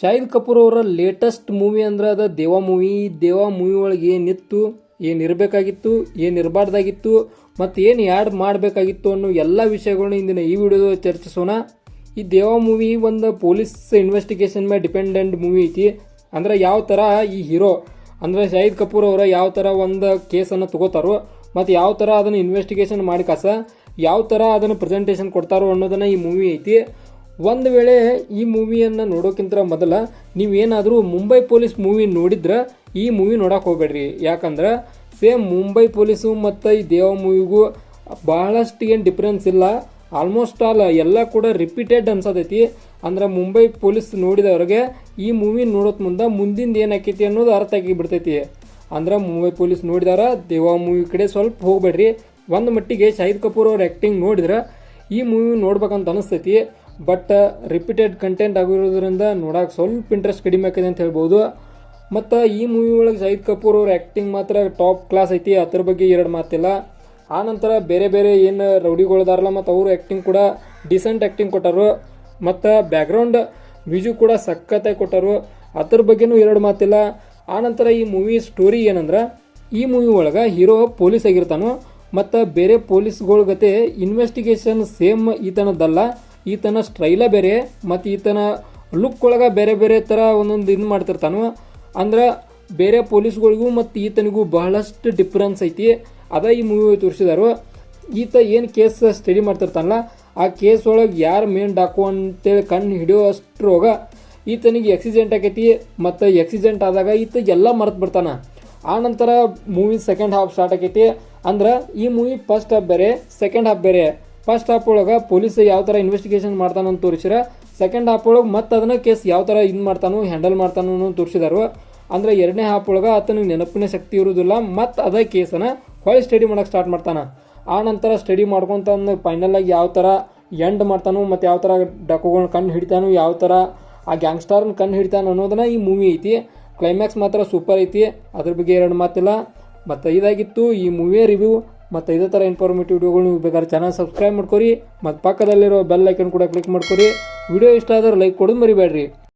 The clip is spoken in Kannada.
ಶಾಹಿದ್ ಕಪೂರ್ ಅವರ ಲೇಟೆಸ್ಟ್ ಮೂವಿ ಅಂದ್ರೆ ಅದು ದೇವ ಮೂವಿ ಒಳಗೆ ಏನಿತ್ತು, ಏನಿರಬೇಕಾಗಿತ್ತು, ಏನಿರಬಾರ್ದಾಗಿತ್ತು ಮತ್ತು ಏನು ಆ್ಯಡ್ ಮಾಡಬೇಕಾಗಿತ್ತು ಅನ್ನೋ ಎಲ್ಲ ವಿಷಯಗಳನ್ನ ಇಂದಿನ ಈ ವಿಡಿಯೋದಲ್ಲಿ ಚರ್ಚಿಸೋಣ. ಈ ದೇವ ಮೂವಿ ಒಂದು ಪೊಲೀಸ್ ಇನ್ವೆಸ್ಟಿಗೇಷನ್ ಮೇಲೆ ಡಿಪೆಂಡೆಂಟ್ ಮೂವಿ ಐತಿ. ಅಂದ್ರೆ ಯಾವ ಥರ ಈ ಹೀರೋ ಅಂದರೆ ಶಾಹಿದ್ ಕಪೂರ್ ಅವರ ಯಾವ ಥರ ಒಂದು ಕೇಸನ್ನು ತಗೋತಾರೋ ಮತ್ತು ಯಾವ ಥರ ಅದನ್ನು ಇನ್ವೆಸ್ಟಿಗೇಷನ್ ಮಾಡಿ ಯಾವ ಥರ ಅದನ್ನು ಪ್ರೆಸೆಂಟೇಷನ್ ಕೊಡ್ತಾರೋ ಅನ್ನೋದನ್ನು ಈ ಮೂವಿ ಐತಿ. ಒಂದು ವೇಳೆ ಈ ಮೂವಿಯನ್ನು ನೋಡೋಕ್ಕಿಂತ ಮೊದಲ ನೀವೇನಾದರೂ ಮುಂಬೈ ಪೊಲೀಸ್ ಮೂವಿ ನೋಡಿದ್ರೆ ಈ ಮೂವಿ ನೋಡೋಕೆ ಹೋಗ್ಬೇಡ್ರಿ. ಯಾಕಂದ್ರೆ ಸೇಮ್ ಮುಂಬೈ ಪೊಲೀಸು ಮತ್ತು ಈ ದೇವ ಮೂವಿಗೂ ಬಹಳಷ್ಟು ಏನು ಡಿಫ್ರೆನ್ಸ್ ಇಲ್ಲ. ಆಲ್ಮೋಸ್ಟ್ ಆಲ್ ಎಲ್ಲ ಕೂಡ ರಿಪೀಟೆಡ್ ಅನ್ಸತೈತಿ. ಅಂದ್ರೆ ಮುಂಬೈ ಪೊಲೀಸ್ ನೋಡಿದವ್ರಿಗೆ ಈ ಮೂವಿ ನೋಡೋಕೆ ಮುಂದಿಂದ ಏನು ಆಕೈತಿ ಅನ್ನೋದು ಅರ್ಥ ಆಗಿ ಬಿಡ್ತೈತಿ. ಅಂದ್ರೆ ಮುಂಬೈ ಪೊಲೀಸ್ ನೋಡಿದಾರ ದೇವ ಮೂವಿ ಕಡೆ ಸ್ವಲ್ಪ ಹೋಗ್ಬೇಡ್ರಿ. ಒಂದು ಮಟ್ಟಿಗೆ ಶಾಹಿದ್ ಕಪೂರ್ ಅವ್ರ ಆ್ಯಕ್ಟಿಂಗ್ ನೋಡಿದ್ರೆ ಈ ಮೂವಿ ನೋಡ್ಬೇಕಂತ ಅನಿಸ್ತೈತಿ. ಬಟ್ ರಿಪೀಟೆಡ್ ಕಂಟೆಂಟ್ ಆಗಿರೋದ್ರಿಂದ ನೋಡೋಕೆ ಸ್ವಲ್ಪ ಇಂಟ್ರೆಸ್ಟ್ ಕಡಿಮೆ ಆಗಿದೆ ಅಂತ ಹೇಳ್ಬೋದು. ಮತ್ತು ಈ ಮೂವಿ ಒಳಗೆ ಶಾಹಿದ್ ಕಪೂರ್ ಅವ್ರ ಆ್ಯಕ್ಟಿಂಗ್ ಮಾತ್ರ ಟಾಪ್ ಕ್ಲಾಸ್ ಐತಿ, ಅದ್ರ ಬಗ್ಗೆ ಎರಡು ಮಾತಿಲ್ಲ. ಆನಂತರ ಬೇರೆ ಏನು ರೌಡಿಗಳಿದಾರಲ್ಲ ಮತ್ತು ಅವರು ಆ್ಯಕ್ಟಿಂಗ್ ಕೂಡ ಡಿಸೆಂಟ್ ಆ್ಯಕ್ಟಿಂಗ್ ಕೊಟ್ಟರು. ಮತ್ತು ಬ್ಯಾಕ್ಗ್ರೌಂಡ್ ಮ್ಯೂಸಿಕ್ ಕೂಡ ಸಖತ್ತಾಗಿ ಕೊಟ್ಟರು, ಅದ್ರ ಬಗ್ಗೆನೂ ಎರಡು ಮಾತಿಲ್ಲ. ಆನಂತರ ಈ ಮೂವಿ ಸ್ಟೋರಿ ಏನಂದ್ರೆ, ಈ ಮೂವಿ ಒಳಗೆ ಹೀರೋ ಪೊಲೀಸ್ ಆಗಿರ್ತಾನೋ ಮತ್ತು ಬೇರೆ ಪೊಲೀಸ್ಗಳ ಗತೆ ಇನ್ವೆಸ್ಟಿಗೇಷನ್ ಸೇಮ್ ಈತನದ್ದಲ್ಲ. ಈತನ ಸ್ಟೈಲ ಬೇರೆ ಮತ್ತು ಈತನ ಲುಕ್ ಒಳಗೆ ಬೇರೆ ಥರ ಒಂದೊಂದು ಇದು ಮಾಡ್ತಿರ್ತಾನು. ಅಂದ್ರೆ ಬೇರೆ ಪೊಲೀಸ್ಗಳಿಗೂ ಮತ್ತು ಈತನಿಗೂ ಬಹಳಷ್ಟು ಡಿಫ್ರೆನ್ಸ್ ಐತಿ. ಅದ ಈ ಮೂವಿ ತೋರಿಸಿದಾರು. ಈತ ಏನು ಕೇಸ್ ಸ್ಟಡಿ ಮಾಡ್ತಿರ್ತಾನಲ್ಲ, ಆ ಕೇಸ್ ಒಳಗೆ ಯಾರು ಮೇನ್ ಡಾಕು ಅಂತೇಳಿ ಕಣ್ಣು ಹಿಡಿಯೋ ಅಷ್ಟ್ರೋಗ ಈತನಿಗೆ ಆಕ್ಸಿಡೆಂಟ್ ಆಕೈತಿ. ಮತ್ತು ಆಕ್ಸಿಡೆಂಟ್ ಆದಾಗ ಈತ ಎಲ್ಲ ಮರೆತು ಬಿಡ್ತಾನೆ. ಆನಂತರ ಮೂವಿ ಸೆಕೆಂಡ್ ಹಾಫ್ ಸ್ಟಾರ್ಟ್ ಆಕೈತಿ. ಅಂದ್ರೆ ಈ ಮೂವಿ ಫಸ್ಟ್ ಹಾಫ್ ಬೇರೆ, ಸೆಕೆಂಡ್ ಹಾಫ್ ಬೇರೆ. ಫಸ್ಟ್ ಹಾಫ್ ಒಳಗೆ ಪೊಲೀಸ್ ಯಾವ ಥರ ಇನ್ವೆಸ್ಟಿಗೇಷನ್ ಮಾಡ್ತಾನಂತ ತೋರಿಸಿರ, ಸೆಕೆಂಡ್ ಹಾಫ್ ಒಳಗೆ ಮತ್ತು ಅದನ್ನ ಕೇಸ್ ಯಾವ ಥರ ಇದು ಮಾಡ್ತಾನೋ ಹ್ಯಾಂಡಲ್ ಮಾಡ್ತಾನೋ ಅನ್ನೋ ತೋರಿಸಿದಾರು. ಅಂದರೆ ಎರಡನೇ ಹಾಫ್ ಒಳಗೆ ಆತನಿಗೆ ನೆನಪಿನ ಶಕ್ತಿ ಇರೋದಿಲ್ಲ ಮತ್ತು ಅದೇ ಕೇಸನ್ನು ಹೊಳೆ ಸ್ಟಡಿ ಮಾಡೋಕೆ ಸ್ಟಾರ್ಟ್ ಮಾಡ್ತಾನೆ. ಆ ನಂತರ ಸ್ಟಡಿ ಮಾಡ್ಕೊತ ಫೈನಲಾಗಿ ಯಾವ ಥರ ಎಂಡ್ ಮಾಡ್ತಾನೋ ಮತ್ತು ಯಾವ ಥರ ಡಾಕುಗಳನ್ನ ಕಣ್ಣು ಹಿಡಿತಾನೋ, ಯಾವ ಥರ ಆ ಗ್ಯಾಂಗ್ಸ್ಟರ್ನ ಕಣ್ಣು ಹಿಡಿತಾನೋ ಅನ್ನೋದನ್ನ ಈ ಮೂವಿ ಐತಿ. ಕ್ಲೈಮ್ಯಾಕ್ಸ್ ಮಾತ್ರ ಸೂಪರ್ ಐತಿ, ಅದ್ರ ಬಗ್ಗೆ ಎರಡು ಮಾತಿಲ್ಲ. ಮತ್ತು ಇದಾಗಿತ್ತು ಈ ಮೂವಿಯ ರಿವ್ಯೂ. ಮತ್ತು ಇದೇ ಥರ ಇನ್ಫಾರ್ಮೇಟಿವ್ ವಿಡಿಯೋಗಳು ನೀವು ಬೇಕಾದ್ರೆ ಚಾನಲ್ ಸಬ್ಸ್ಕ್ರೈಬ್ ಮಾಡ್ಕೊರಿ ಮತ್ತು ಪಕ್ಕದಲ್ಲಿರೋ ಬೆಲ್ ಐಕನ್ ಕೂಡ ಕ್ಲಿಕ್ ಮಾಡ್ಕೊರಿ. ವಿಡಿಯೋ ಇಷ್ಟ ಆದ್ರೆ ಲೈಕ್ ಕೊಡೋದು ಮರಿಬೇಡ್ರಿ.